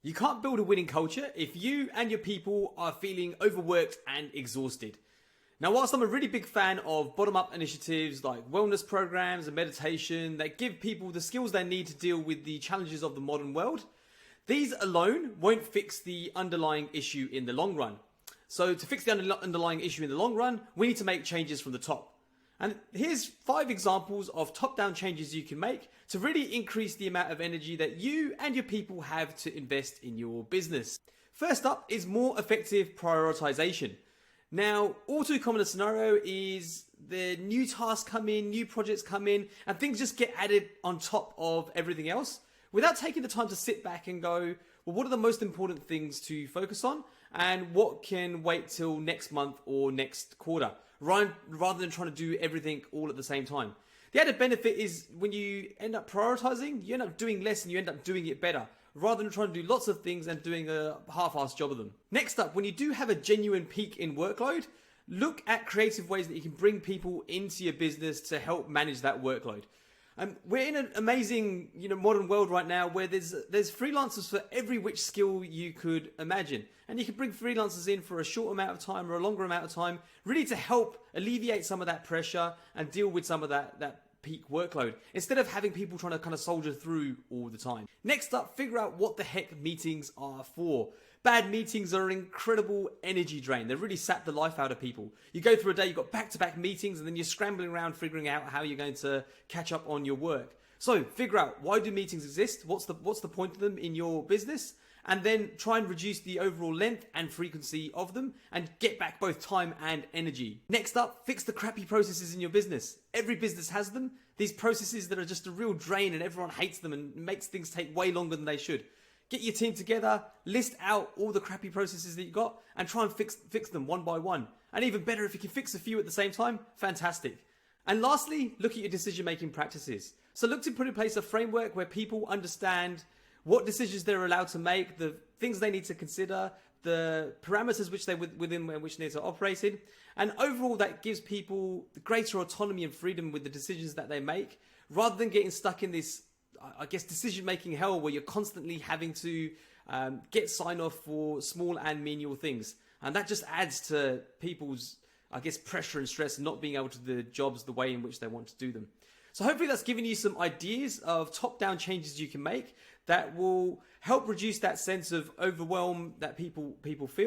You can't build a winning culture if you and your people are feeling overworked and exhausted. Now, whilst I'm a really big fan of bottom-up initiatives like wellness programs and meditation that give people the skills they need to deal with the challenges of the modern world, these alone won't fix the underlying issue in the long run. So to fix the underlying issue in the long run, we need to make changes from the top. And here's 5 examples of top-down changes you can make to really increase the amount of energy that you and your people have to invest in your business. First up is more effective prioritization. Now, all too common a scenario is the new tasks come in, new projects come in, and things just get added on top of everything else without taking the time to sit back and go, well, what are the most important things to focus on and what can wait till next month or next quarter, rather than trying to do everything all at the same time. The added benefit is when you end up prioritizing, you end up doing less and you end up doing it better, rather than trying to do lots of things and doing a half-assed job of them. Next up, when you do have a genuine peak in workload, look at creative ways that you can bring people into your business to help manage that workload. We're in an amazing, modern world right now where there's freelancers for every which skill you could imagine. And you can bring freelancers in for a short amount of time or a longer amount of time, really to help alleviate some of that pressure and deal with some of that peak workload, instead of having people trying to kind of soldier through all the time. Next up, figure out what the heck meetings are for. Bad meetings are an incredible energy drain. They really sap the life out of people. You go through a day, you've got back-to-back meetings, and then you're scrambling around figuring out how you're going to catch up on your work. So figure out, why do meetings exist? What's the point of them in your business? And then try and reduce the overall length and frequency of them and get back both time and energy. Next up, fix the crappy processes in your business. Every business has them. These processes that are just a real drain and everyone hates them and makes things take way longer than they should. Get your team together, list out all the crappy processes that you got and try and fix them one by one. And even better, if you can fix a few at the same time, fantastic. And lastly, look at your decision-making practices. So look to put in place a framework where people understand what decisions they're allowed to make, the things they need to consider, the parameters which within which they need to operate in. And overall, that gives people greater autonomy and freedom with the decisions that they make, rather than getting stuck in this, decision-making hell where you're constantly having to get sign-off for small and menial things. And that just adds to people's, pressure and stress, not being able to do the jobs the way in which they want to do them. So hopefully that's given you some ideas of top-down changes you can make that will help reduce that sense of overwhelm that people feel.